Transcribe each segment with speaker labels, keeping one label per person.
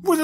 Speaker 1: It's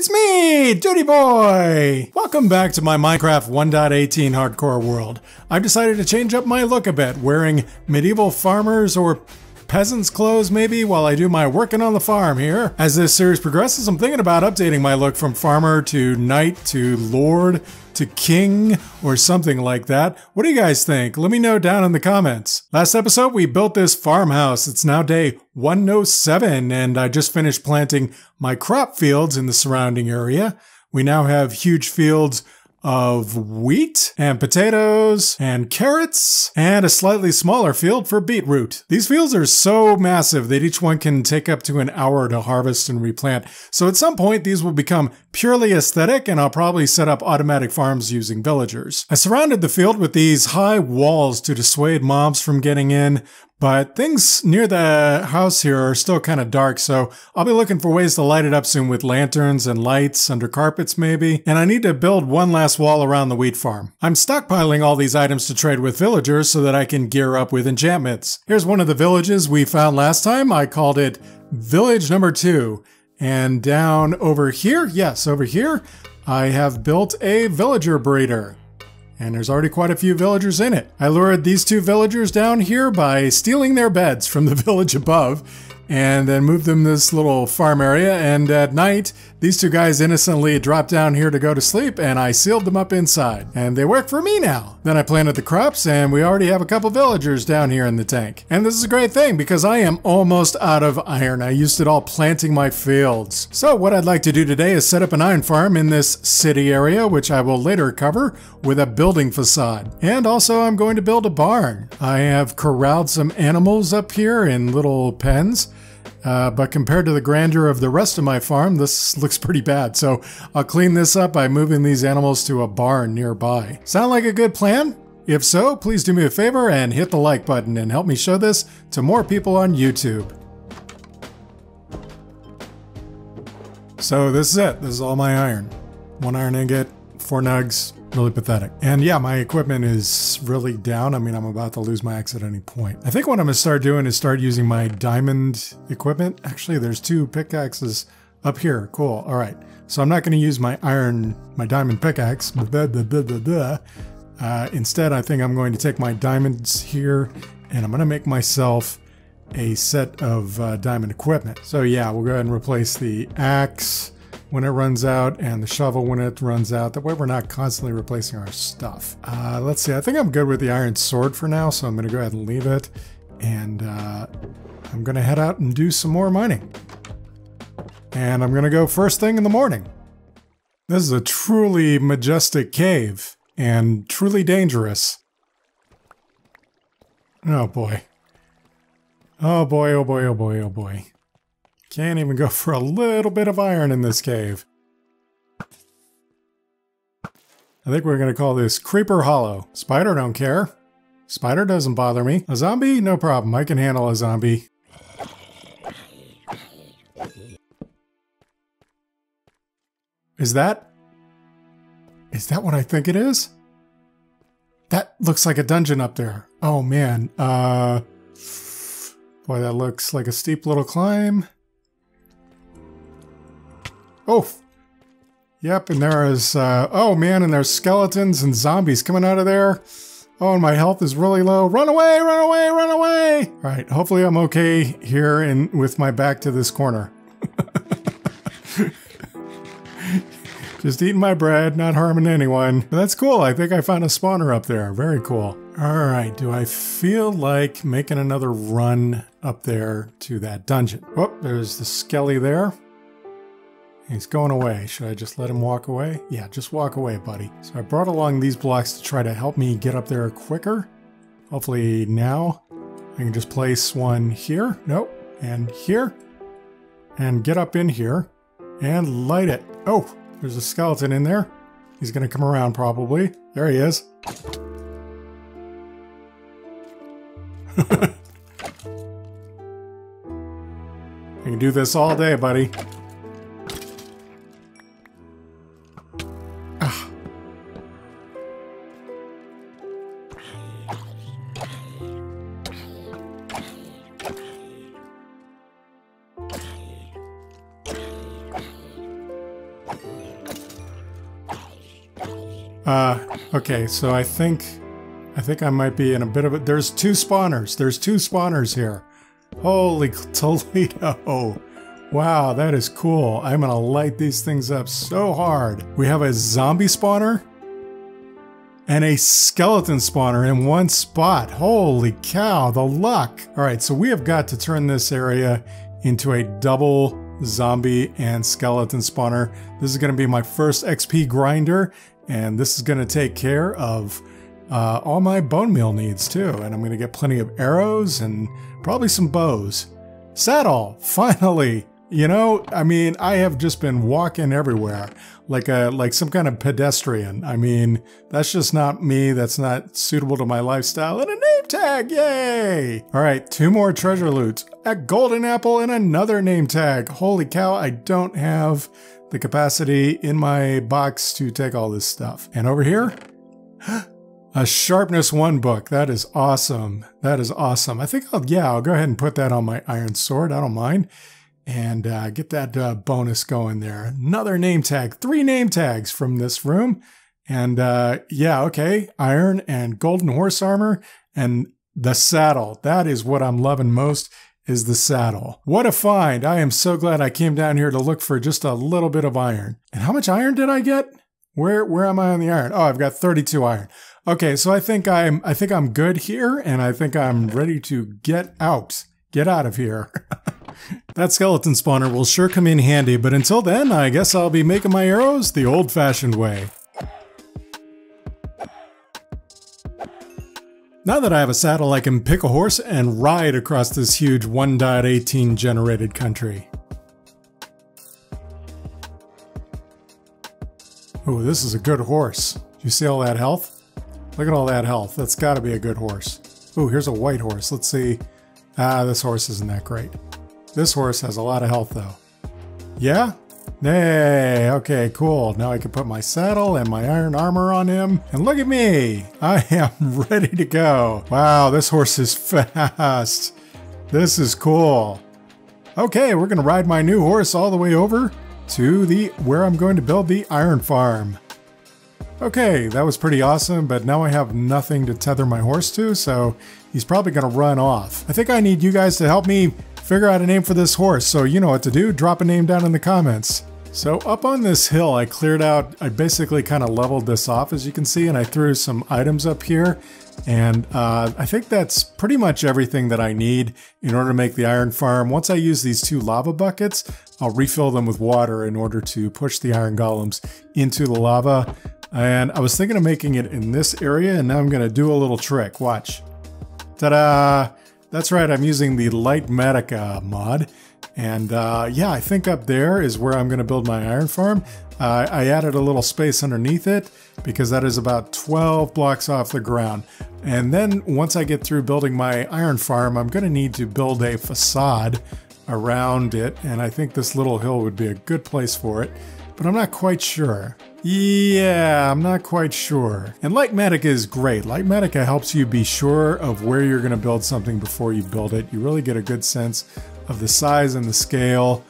Speaker 1: me, dudieboy! Welcome back to my Minecraft 1.18 hardcore world. I've decided to change up my look a bit, wearing medieval farmers or peasants' clothes maybe while I do my working on the farm here. As this series progresses, I'm thinking about updating my look from farmer to knight to lord to king or something like that. What do you guys think? Let me know down in the comments. Last episode we built this farmhouse. It's now day 107 and I just finished planting my crop fields in the surrounding area. We now have huge fields of wheat and potatoes and carrots and a slightly smaller field for beetroot. These fields are so massive that each one can take up to an hour to harvest and replant. So at some point these will become purely aesthetic and I'll probably set up automatic farms using villagers. I surrounded the field with these high walls to dissuade mobs from getting in, but things near the house here are still kind of dark, so I'll be looking for ways to light it up soon with lanterns and lights under carpets maybe. And I need to build one last wall around the wheat farm. I'm stockpiling all these items to trade with villagers so that I can gear up with enchantments. Here's one of the villages we found last time. I called it Village Number 2. And down over here, yes, over here, I have built a villager breeder. And there's already quite a few villagers in it. I lured these two villagers down here by stealing their beds from the village above and then moved them to this little farm area. And at night, these two guys innocently dropped down here to go to sleep and I sealed them up inside. And they work for me now. Then I planted the crops and we already have a couple villagers down here in the tank. And this is a great thing because I am almost out of iron. I used it all planting my fields. So what I'd like to do today is set up an iron farm in this city area, which I will later cover with a building facade. And also I'm going to build a barn. I have corralled some animals up here in little pens. But compared to the grandeur of the rest of my farm, this looks pretty bad. So I'll clean this up by moving these animals to a barn nearby. Sound like a good plan? If so, please do me a favor and hit the like button and help me show this to more people on YouTube. So this is it. This is all my iron. 1 iron ingot, 4 nugs. Really pathetic. And yeah, my equipment is really down. I mean, I'm about to lose my axe at any point. I think what I'm going to start doing is start using my diamond equipment. Actually, there's 2 pickaxes up here. Cool. All right. So I'm not going to use my diamond pickaxe. Instead, I think I'm going to take my diamonds here and I'm going to make myself a set of diamond equipment. So yeah, we'll go ahead and replace the axe when it runs out and the shovel when it runs out. That way we're not constantly replacing our stuff. Let's see, I think I'm good with the iron sword for now, so I'm going to go ahead and leave it. And I'm going to head out and do some more mining. And I'm going to go first thing in the morning. This is a truly majestic cave and truly dangerous. Oh boy. Oh boy, oh boy, oh boy, oh boy. Can't even go for a little bit of iron in this cave. I think we're going to call this Creeper Hollow. Spider don't care. Spider doesn't bother me. A zombie? No problem. I can handle a zombie. Is that what I think it is? That looks like a dungeon up there. Oh man. Boy, that looks like a steep little climb. Oh, yep, and there is, oh man, and there's skeletons and zombies coming out of there. Oh, and my health is really low. Run away, run away, run away! All right, hopefully I'm okay here and with my back to this corner. Just eating my bread, not harming anyone. But that's cool, I think I found a spawner up there. Very cool. All right, do I feel like making another run up there to that dungeon? Whoop, there's the skelly there. He's going away. Should I just let him walk away? Yeah, just walk away, buddy. So I brought along these blocks to try to help me get up there quicker. Hopefully now I can just place one here. Nope. And here. And get up in here. And light it. Oh, there's a skeleton in there. He's going to come around probably. There he is. I can do this all day, buddy. Okay, so I think I might be in a bit of a... There's two spawners. There's two spawners here. Holy Toledo. Wow, that is cool. I'm gonna light these things up so hard. We have a zombie spawner and a skeleton spawner in one spot. Holy cow, the luck. All right, so we have got to turn this area into a double zombie and skeleton spawner. This is gonna be my first XP grinder, and this is gonna take care of all my bone meal needs too. And I'm gonna get plenty of arrows and probably some bows. Saddle, finally. You know, I mean, I have just been walking everywhere like some kind of pedestrian. I mean, that's just not me. That's not suitable to my lifestyle. And a name tag, yay! All right, 2 more treasure loots. A golden apple and another name tag. Holy cow, I don't have the capacity in my box to take all this stuff. And over here, a sharpness 1 book. That is awesome. That is awesome. I think I'll go ahead and put that on my iron sword. I don't mind. And get that bonus going there. Another name tag. 3 name tags from this room. And yeah, okay. Iron and golden horse armor and the saddle. That is what I'm loving most, is the saddle. What a find. I am so glad I came down here to look for just a little bit of iron. And how much iron did I get? Where am I on the iron? Oh, I've got 32 iron. Okay, so I think I'm good here, and I think I'm ready to get out. Get out of here. That skeleton spawner will sure come in handy, but until then, I guess I'll be making my arrows the old-fashioned way. Now that I have a saddle, I can pick a horse and ride across this huge 1.18 generated country. Oh, this is a good horse. You see all that health? Look at all that health. That's got to be a good horse. Oh, here's a white horse. Let's see. This horse isn't that great. This horse has a lot of health, though. Yeah? Hey, okay, cool. Now I can put my saddle and my iron armor on him. And look at me! I am ready to go. Wow, this horse is fast. This is cool. Okay, we're going to ride my new horse all the way over to where I'm going to build the iron farm. Okay, that was pretty awesome, but now I have nothing to tether my horse to, so he's probably going to run off. I think I need you guys to help me figure out a name for this horse, so you know what to do. Drop a name down in the comments. So up on this hill, I basically kind of leveled this off, as you can see, and I threw some items up here. And I think that's pretty much everything that I need in order to make the iron farm. Once I use these 2 lava buckets, I'll refill them with water in order to push the iron golems into the lava. And I was thinking of making it in this area, and now I'm going to do a little trick. Watch. Ta-da! That's right, I'm using the litematica mod. And yeah, I think up there is where I'm going to build my iron farm. I added a little space underneath it because that is about 12 blocks off the ground. And then once I get through building my iron farm, I'm going to need to build a facade around it. And I think this little hill would be a good place for it, but I'm not quite sure. Yeah, I'm not quite sure. And litematica is great. Litematica helps you be sure of where you're going to build something before you build it. You really get a good sense of the size and the scale,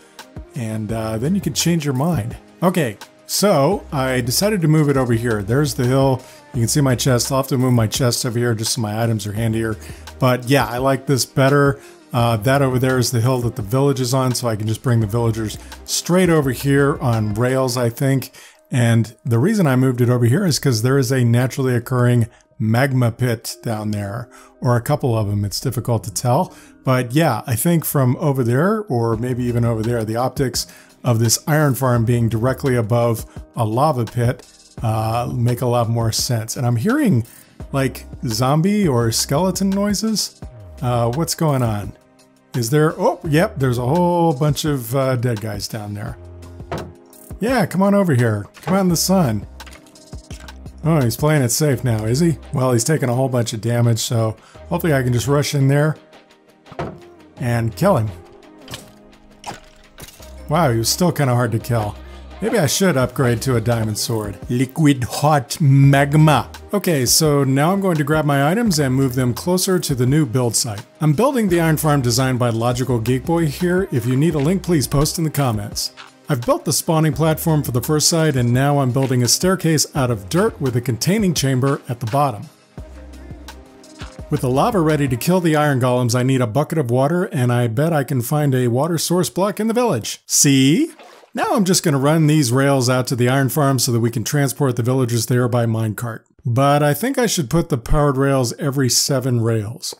Speaker 1: and then you can change your mind. Okay, so I decided to move it over here. There's the hill. You can see my chest. I'll have to move my chest over here just so my items are handier. But yeah, I like this better. That over there is the hill that the village is on, so I can just bring the villagers straight over here on rails, I think. And the reason I moved it over here is because there is a naturally occurring magma pit down there, or a couple of them. It's difficult to tell. But yeah, I think from over there, or maybe even over there, the optics of this iron farm being directly above a lava pit make a lot more sense. And I'm hearing like zombie or skeleton noises. What's going on? Is there... Oh, yep, there's a whole bunch of dead guys down there. Yeah, come on over here. Come out in the sun. Oh, he's playing it safe now, is he? Well, he's taking a whole bunch of damage, so hopefully I can just rush in there and kill him. Wow, he was still kind of hard to kill. Maybe I should upgrade to a diamond sword. Liquid hot magma. Okay, so now I'm going to grab my items and move them closer to the new build site. I'm building the iron farm designed by Logical Geek Boy here. If you need a link, please post in the comments. I've built the spawning platform for the first side, and now I'm building a staircase out of dirt with a containing chamber at the bottom. With the lava ready to kill the iron golems, I need a bucket of water, and I bet I can find a water source block in the village. See? Now I'm just going to run these rails out to the iron farm so that we can transport the villagers there by minecart. But I think I should put the powered rails every 7 rails.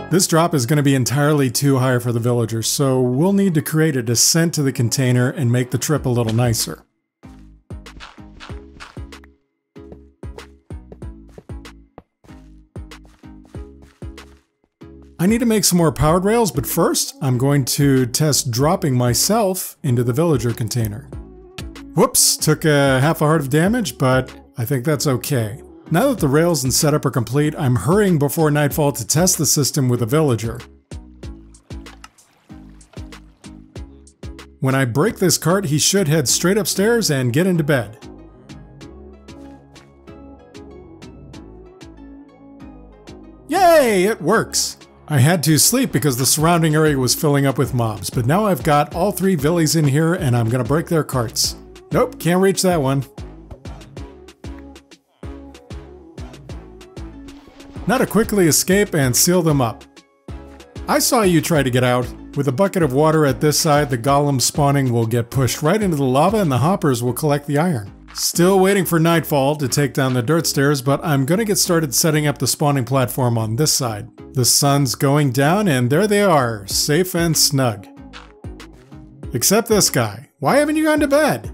Speaker 1: This drop is going to be entirely too high for the villagers, so we'll need to create a descent to the container and make the trip a little nicer. I need to make some more powered rails, but first I'm going to test dropping myself into the villager container. Whoops, took a half a heart of damage, but I think that's okay. Now that the rails and setup are complete, I'm hurrying before nightfall to test the system with a villager. When I break this cart, he should head straight upstairs and get into bed. Yay, it works! I had to sleep because the surrounding area was filling up with mobs, but now I've got all 3 villies in here and I'm gonna break their carts. Nope, can't reach that one. Now to quickly escape and seal them up. I saw you try to get out. With a bucket of water at this side, the golems spawning will get pushed right into the lava and the hoppers will collect the iron. Still waiting for nightfall to take down the dirt stairs, but I'm gonna get started setting up the spawning platform on this side. The sun's going down and there they are, safe and snug. Except this guy. Why haven't you gone to bed?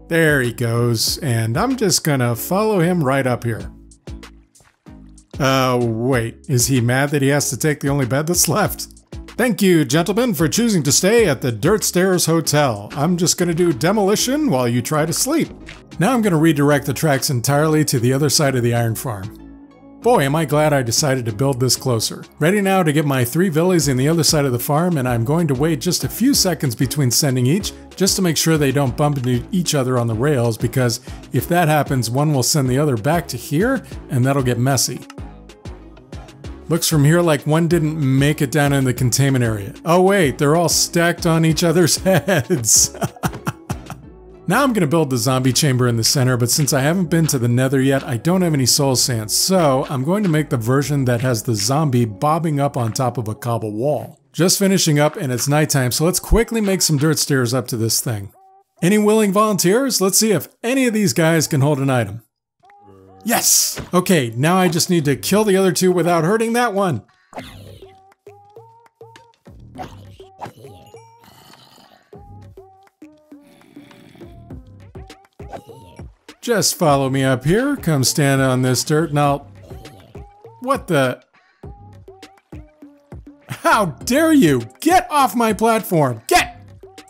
Speaker 1: There he goes, and I'm just gonna follow him right up here. Wait, is he mad that he has to take the only bed that's left? Thank you, gentlemen, for choosing to stay at the Dirt Stairs Hotel. I'm just gonna do demolition while you try to sleep. Now I'm gonna redirect the tracks entirely to the other side of the iron farm. Boy, am I glad I decided to build this closer. Ready now to get my 3 villies in the other side of the farm, and I'm going to wait just a few seconds between sending each, just to make sure they don't bump into each other on the rails, because if that happens, one will send the other back to here, and that'll get messy. Looks from here like one didn't make it down in the containment area. Oh wait, they're all stacked on each other's heads. Now I'm gonna build the zombie chamber in the center, but since I haven't been to the nether yet, I don't have any soul sand, so I'm going to make the version that has the zombie bobbing up on top of a cobble wall. Just finishing up and it's nighttime, so let's quickly make some dirt stairs up to this thing. Any willing volunteers? Let's see if any of these guys can hold an item. Yes! Okay, now I just need to kill the other 2 without hurting that one. Just follow me up here, come stand on this dirt and I'll... What the... How dare you! Get off my platform! Get!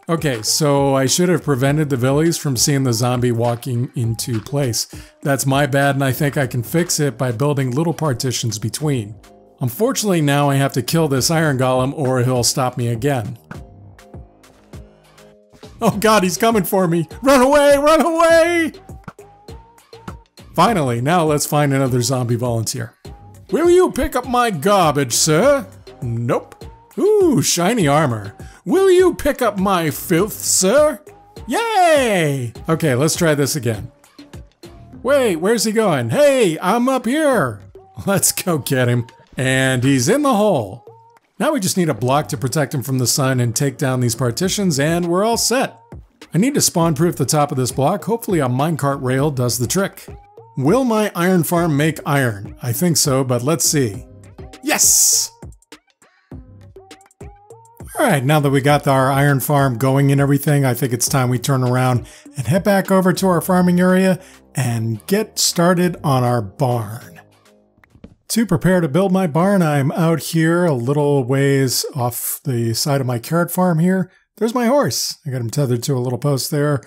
Speaker 1: Okay, so I should have prevented the villies from seeing the zombie walking into place. That's my bad, and I think I can fix it by building little partitions between. Unfortunately, now I have to kill this iron golem or he'll stop me again. Oh god, he's coming for me! Run away! Run away! Finally, now let's find another zombie volunteer. Will you pick up my garbage, sir? Nope. Ooh, shiny armor. Will you pick up my filth, sir? Yay! Okay, let's try this again. Wait, where's he going? Hey, I'm up here! Let's go get him. And he's in the hole. Now we just need a block to protect him from the sun and take down these partitions, and we're all set. I need to spawn-proof the top of this block. Hopefully a minecart rail does the trick. Will my iron farm make iron? I think so, but let's see. Yes! Alright, now that we got our iron farm going and everything, I think it's time we turn around and head back over to our farming area and get started on our barn. To prepare to build my barn, I'm out here a little ways off the side of my carrot farm here. There's my horse. I got him tethered to a little post there.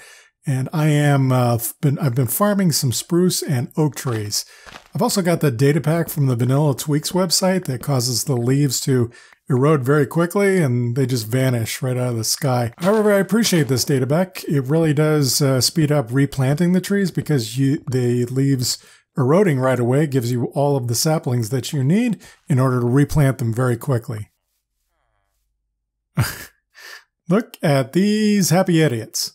Speaker 1: And I am, I've been farming some spruce and oak trees. I've also got the data pack from the Vanilla Tweaks website that causes the leaves to erode very quickly and they just vanish right out of the sky. However, I appreciate this data pack. It really does speed up replanting the trees because the leaves eroding right away gives you all of the saplings that you need in order to replant them very quickly. Look at these happy idiots.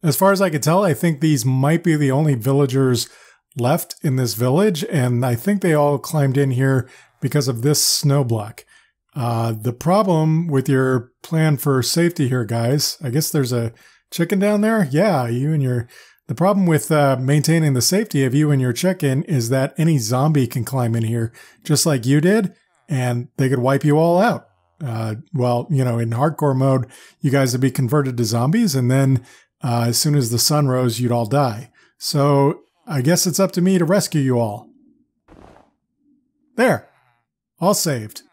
Speaker 1: As far as I can tell, I think these might be the only villagers left in this village, and I think they all climbed in here because of this snow block. The problem with your plan for safety here, guys, I guess there's a chicken down there? Yeah, the problem with maintaining the safety of you and your chicken is that any zombie can climb in here, just like you did, and they could wipe you all out. Well, you know, in hardcore mode, you guys would be converted to zombies, and then as soon as the sun rose, you'd all die. So I guess it's up to me to rescue you all. There. All saved.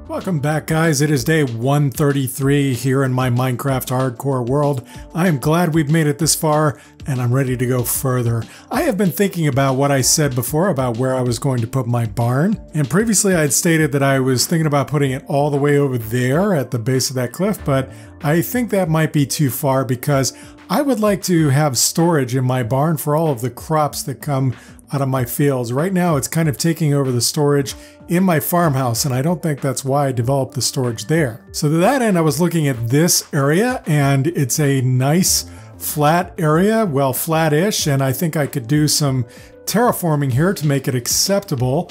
Speaker 1: Welcome back, guys. It is day 133 here in my Minecraft hardcore world. I am glad we've made it this far, and I'm ready to go further. I have been thinking about what I said before about where I was going to put my barn, and previously I had stated that I was thinking about putting it all the way over there at the base of that cliff, but I think that might be too far because I would like to have storage in my barn for all of the crops that come out of my fields. Right now it's kind of taking over the storage in my farmhouse, and I don't think that's why I developed the storage there. So to that end, I was looking at this area, and it's a nice flat area, well, flat-ish, and I think I could do some terraforming here to make it acceptable.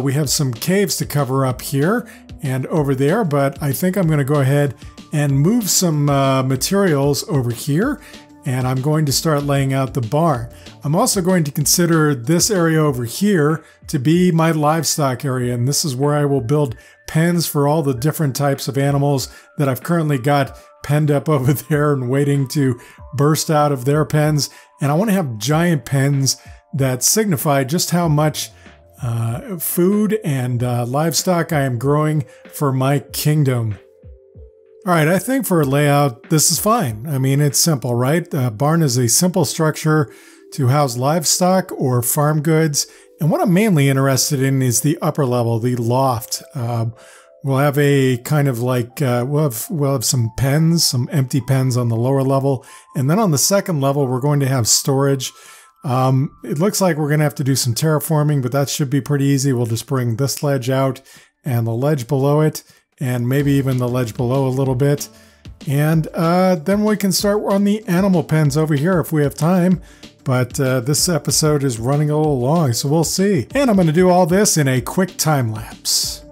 Speaker 1: We have some caves to cover up here and over there, but I think I'm going to go ahead and move some materials over here, and I'm going to start laying out the barn. I'm also going to consider this area over here to be my livestock area, and this is where I will build pens for all the different types of animals that I've currently got penned up over there and waiting to burst out of their pens. And I want to have giant pens that signify just how much food and livestock I am growing for my kingdom. All right, I think for a layout, this is fine. I mean, it's simple, right? A barn is a simple structure to house livestock or farm goods. And what I'm mainly interested in is the upper level, the loft. We'll have a kind of like, we'll have some pens, some empty pens on the lower level. And then on the second level, we're going to have storage. It looks like we're going to have to do some terraforming, but that should be pretty easy. We'll just bring this ledge out and the ledge below it, and maybe even the ledge below a little bit. And then we can start on the animal pens over here if we have time. But this episode is running a little long, so we'll see. And I'm going to do all this in a quick time lapse.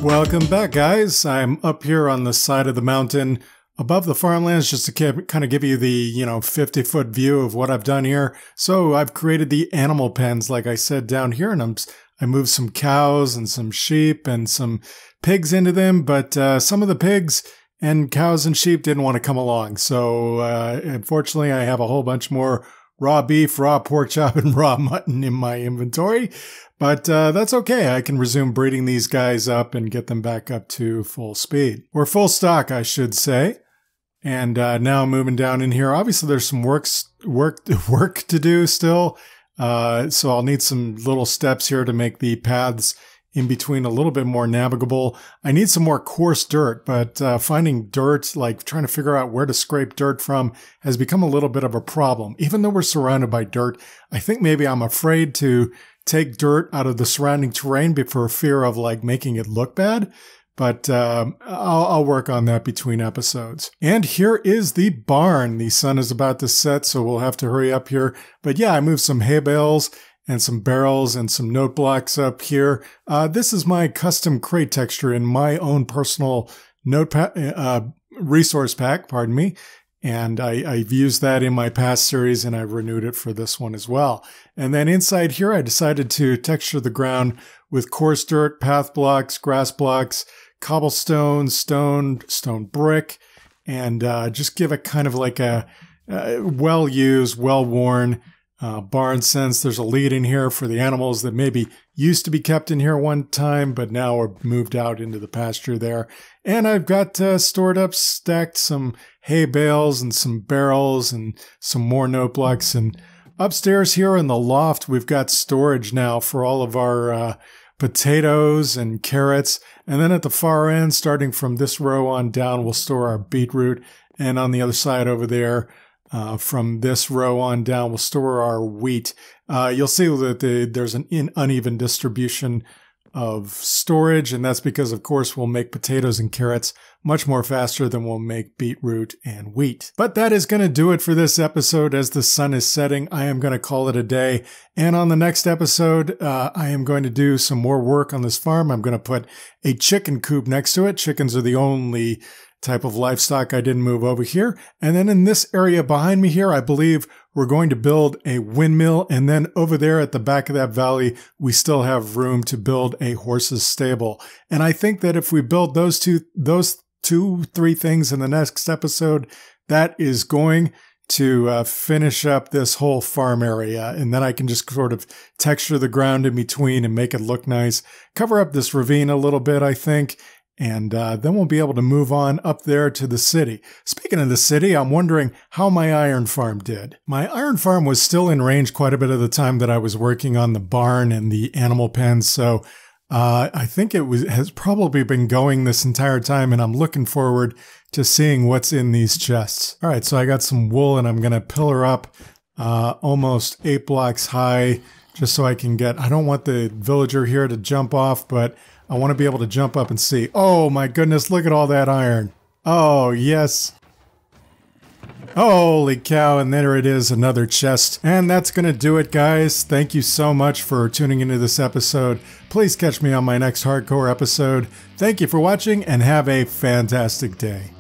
Speaker 1: Welcome back, guys. I'm up here on the side of the mountain above the farmlands just to kind of give you the, 50-foot view of what I've done here. So I've created the animal pens, like I said, down here, and I moved some cows and some sheep and some pigs into them, but some of the pigs and cows and sheep didn't want to come along. So unfortunately, I have a whole bunch more raw beef, raw pork chop, and raw mutton in my inventory. But that's okay. I can resume breeding these guys up and get them back up to full speed. Or full stock, I should say. And now moving down in here. Obviously, there's some work to do still. So I'll need some little steps here to make the paths in between a little bit more navigable. I need some more coarse dirt, but finding dirt, like trying to figure out where to scrape dirt from, has become a little bit of a problem. Even though we're surrounded by dirt, I think maybe I'm afraid to take dirt out of the surrounding terrain for fear of like making it look bad. But I'll work on that between episodes. And here is the barn. The sun is about to set, so we'll have to hurry up here. But yeah, I moved some hay bales and some barrels and some note blocks up here. This is my custom crate texture in my own personal resource pack, pardon me. And I've used that in my past series, and I've renewed it for this one as well. And then inside here, I decided to texture the ground with coarse dirt, path blocks, grass blocks, cobblestone, stone brick, and just give it kind of like a well-used, well-worn barn sense. There's a lead in here for the animals that maybe used to be kept in here one time, but now are moved out into the pasture there. And I've got stacked some hay bales and some barrels and some more note blocks. And upstairs here in the loft, we've got storage now for all of our potatoes and carrots. And then at the far end, starting from this row on down, we'll store our beetroot. And on the other side over there, from this row on down, we'll store our wheat. You'll see that there's an uneven distribution of storage, and that's because, of course, we'll make potatoes and carrots much more faster than we'll make beetroot and wheat. But that is going to do it for this episode. As the sun is setting, I am going to call it a day. And on the next episode, I am going to do some more work on this farm. I'm going to put a chicken coop next to it. Chickens are the only type of livestock I didn't move over here. And then in this area behind me here, I believe we're going to build a windmill. And then over there at the back of that valley, we still have room to build a horse's stable. And I think that if we build those three things in the next episode, that is going to finish up this whole farm area. And then I can just sort of texture the ground in between and make it look nice. Cover up this ravine a little bit, I think. And then we'll be able to move on up there to the city. Speaking of the city, I'm wondering how my iron farm did. My iron farm was still in range quite a bit of the time that I was working on the barn and the animal pens. So I think has probably been going this entire time, and I'm looking forward to seeing what's in these chests. All right, so I got some wool, and I'm going to pillar up almost 8 blocks high just so I can I don't want the villager here to jump off, but I want to be able to jump up and see. Oh my goodness, look at all that iron. Oh, yes. Holy cow, and there it is, another chest. And that's going to do it, guys. Thank you so much for tuning into this episode. Please catch me on my next hardcore episode. Thank you for watching, and have a fantastic day.